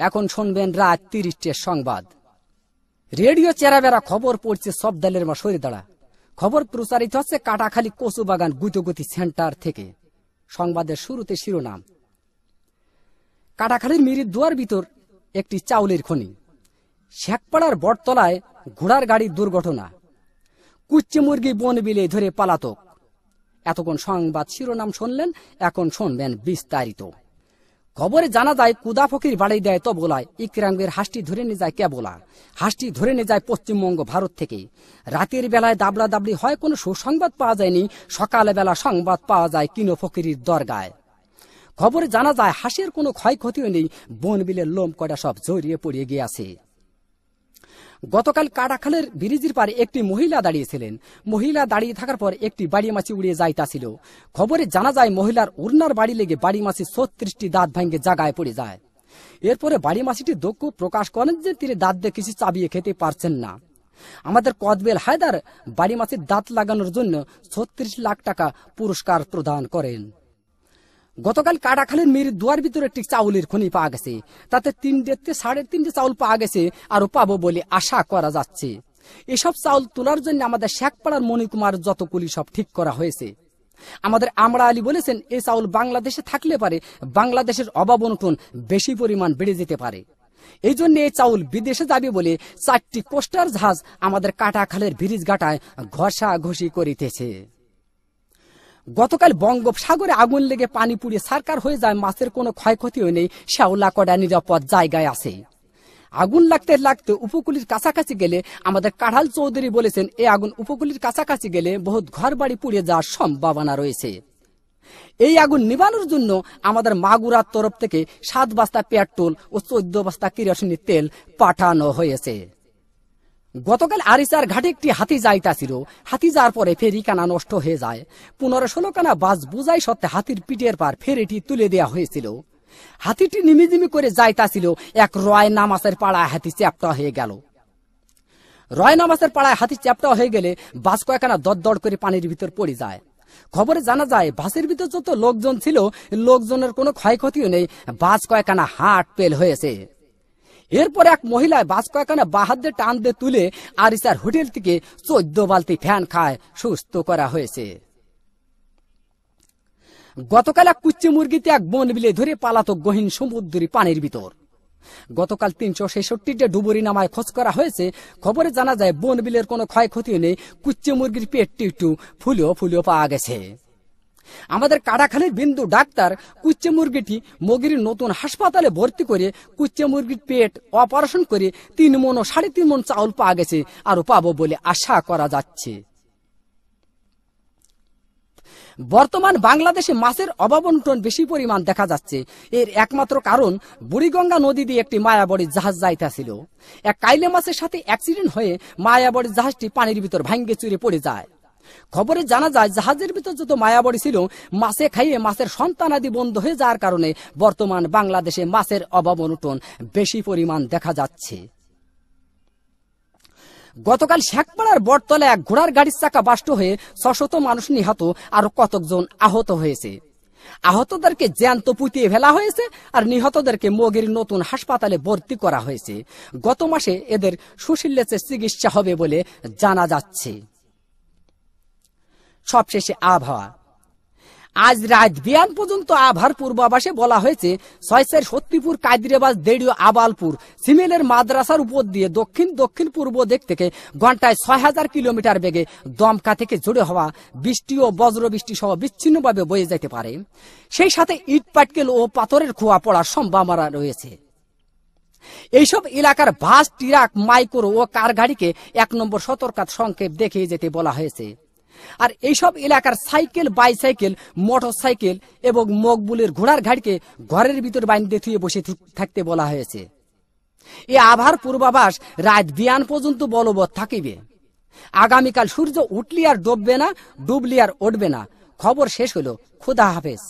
এখন শুনবেন রাত ৩০টার সংবাদ। রেডিও চেরাবেরা খবর পড়ছে সব দলের মা সরে দাঁড়া। খবর প্রচারিত হচ্ছে কাটাখালী কচুবাগান গুতগতি সেন্টার থেকে। সংবাদের শুরুতে শিরোনাম, কাটাখালীর মিরির দুয়ার ভিতর একটি চাউলের খনি, শেখপাড়ার বটতলায় ঘোড়ার গাড়ির দুর্ঘটনা, কুচ্চে মুরগি বন বিলে ধরে পালাতক। এতক্ষণ সংবাদ শিরোনাম শুনলেন, এখন শুনবেন বিস্তারিত। খবরে জানা যায় কুদা ফকির বাড়ি দেয় তবলায়, ইকরামের হাঁসটি ধরে নিয়ে যায় কেবলা। হাঁসটি ধরে নিয়ে যায় পশ্চিমবঙ্গ ভারত থেকে। রাতের বেলায় দাবড়া দাবড়ি হয়, কোনো সুসংবাদ পাওয়া যায়নি। সকালবেলা সংবাদ পাওয়া যায় কিনো ফকিরির দরগায়। খবরে জানা যায় হাঁসের কোনো ক্ষয়ক্ষতিও নেই, বন বিলের লোম কটা সব জড়িয়ে পড়িয়ে গিয়েছে। গতকাল কাটাখালের ব্রিজের পারে একটি মহিলা দাঁড়িয়েছিলেন। মহিলা দাঁড়িয়ে থাকার পর একটি বাড়ি মাছি উড়িয়ে যাইতাছিল। খবরে জানা যায় মহিলার উড়নার বাড়ি লেগে বাড়ি মাছি ৩৬টি দাঁত ভাঙ্গে জায়গায় পড়ে যায়। এরপরে বাড়ি মাছিটি দুঃখ প্রকাশ করেন যে তিনি দাঁত দিয়ে কিছু চাবিয়ে খেতে পারছেন না। আমাদের কদবেল হায়দার বাড়ি মাছির দাঁত লাগানোর জন্য ৩৬ লাখ টাকা পুরস্কার প্রদান করেন। গতকাল কাটাখালীর মিরির দুয়ার ভিতরে একটি চাউলের খনি পাওয়া গেছে। তাতে ৩.৫ চাউল পাওয়া গেছে, আরো পাবো বলে আশা করা যাচ্ছে। এসব চাউল তোলার জন্য আমাদের শেখপাড়ার মণিকুমার যত কুলি সব ঠিক করা হয়েছে। আমাদের আমরা আলী বলেছেন, এই চাউল বাংলাদেশে থাকলে পারে বাংলাদেশের অভাব অনটন বেশি পরিমাণ বেড়ে যেতে পারে। এই জন্য এই চাউল বিদেশে যাবে বলে ৪টি কোস্টার জাহাজ আমাদের কাটাখালের ব্রিজ ঘাটায় ঘষাঘষি করিতেছে। গতকাল বঙ্গোপসাগরে আগুন লেগে পানি পুড়িয়ে সারকার হয়ে যায়, মাছের কোনো ক্ষয়ক্ষতিও নেই, শ্যাওলা কড়া নিরাপদ জায়গায় আছে। আগুন লাগতে লাগতে উপকূলের কাছাকাছি গেলে আমাদের কাঢ়াল চৌধুরী বলেছেন, এই আগুন উপকূলের কাছাকাছি গেলে বহুত ঘর বাড়ি পুড়িয়ে যাওয়ার সম্ভাবনা রয়েছে। এই আগুন নিবানোর জন্য আমাদের মাগুরার তরফ থেকে ৭ বস্তা পেট্রোল ও ১৪ বস্তা কেরোসিনের তেল পাঠানো হয়েছে। গতকাল আরিচার ঘাটে একটি হাতি যাইতাছিল। হাতি যাওয়ার পরে ফেরিখানা নষ্ট হয়ে যায়। ১৫-১৬ খানা বাস বুঝাই সত্ত্বে হাতির পিঠের পার ফেরিটি তুলে দেওয়া হয়েছিল। হাতিটি নিমিজিমি করে যাইতাছিল, এক রয় নামাজের পাড়ায় হাতি চ্যাপ্টা হয়ে গেল। রয় নামাজের পাড়ায় হাতি চ্যাপ্টা হয়ে গেলে বাস কয়েকখানা দরদর করে পানির ভিতর পড়ে যায়। খবরে জানা যায় বাসের ভিতর যত লোকজন ছিল, লোকজনের কোনো ক্ষয়ক্ষতিও নেই, বাস কয়েকখানা হাট পেল হয়েছে। এরপরে এক মহিলায় বাস কয়েকখানা বাহাত দিয়ে টান দিয়ে তুলে আরিচার হোটেল থেকে ১৪ বালতি ফ্যান খায় সুস্থ করা হয়েছে। গতকাল এক কুচ্চে মুরগিতে এক বন বিলে ধরে পালাতক গহীন সমুদ্রী পানির ভিতর। গতকাল ৩৬৬টা ডুবুরি নামায় খোঁজ করা হয়েছে। খবরে জানা যায় বন বিলের কোনো ক্ষয়ক্ষতি নেই, কুচ্চে মুরগির পেটটি একটু ফুলেও পাওয়া গেছে। আমাদের কাটাখালীর বিন্দু ডাক্তার কুচ্চে মুরগিটি মগির নতুন হাসপাতালে ভর্তি করে কুচ্চে মুরগির পেট অপারেশন করে ৩ মণ ও ৩.৫ মণ চাউল পাওয়া গেছে, আরো পাবো বলে আশা করা যাচ্ছে। বর্তমান বাংলাদেশে মাছের অভাব অনটন বেশি পরিমাণ দেখা যাচ্ছে। এর একমাত্র কারণ বুড়িগঙ্গা নদী দিয়ে একটি মায়াবড়ি জাহাজ যাইতেছিল। এক কাইলে মাছের সাথে অ্যাক্সিডেন্ট হয়ে মায়াবড়ি জাহাজটি পানির ভিতর ভাঙ্গে চুরে পড়ে যায়। খবরে জানা যায় জাহাজের ভিতর যত মায়াবড়ি ছিল, মাছে খাইয়ে মাছের সন্তানাদি বন্ধ হয়ে যাওয়ার কারণে বর্তমান বাংলাদেশে মাছের অভাব অনটন বেশি পরিমাণ দেখা যাচ্ছে। গতকাল শেখপাড়ার বটতলায় এক ঘোড়ার গাড়ির চাকা বাষ্ট হয়ে ৬০০ মানুষ নিহত, আরো কতজন আহত হয়েছে। আহতদেরকে জ্যান্ত পুঁতিয়ে ফেলা হয়েছে, আর নিহতদেরকে মগির নতুন হাসপাতালে ভর্তি করা হয়েছে। গত মাসে এদের সুশীলের চিকিৎসা হবে বলে জানা যাচ্ছে। সবশেষে আবহাওয়া। আজ রাত বিয়ান পর্যন্ত আবহাওয়ার পূর্বাভাসে বলা হয়েছে ৬ সত্যিপুর, কাদিরাবাজ, দেড়িয়া, আবালপুর, সিমেলের মাদ্রাসার উপর দিয়ে দক্ষিণ পূর্ব দিক থেকে ঘন্টায় ৬০০০ কিলোমিটার বেগে দমকা থেকে জোরে হওয়া বৃষ্টি ও বজ্র বৃষ্টি সহ বিচ্ছিন্নভাবে বয়ে যেতে পারে। সেই সাথে ইট পাটকেল ও পাথরের খোয়া পড়ার সম্ভাবনা রয়েছে। এইসব এলাকার বাস, ট্রাক, মাইক্রো ও কার গাড়িকে ১ নম্বর সতর্কতা সংকেত দেখিয়ে যেতে বলা হয়েছে। আর এইসব এলাকার সাইকেল, বাইসাইকেল, মোটর সাইকেল এবং মকবুলের ঘোড়ার গাড়িকে ঘরের ভিতর বাইন্ধে থুয়ে বসে থাকতে বলা হয়েছে। এই আবহাওয়ার পূর্বাভাস রাত বিয়ান পর্যন্ত বলবৎ থাকিবে। আগামীকাল সূর্য উঠলি আর ডুববে না, ডুবলি আর উঠবে না। খবর শেষ হলো। খুদা হাফেজ।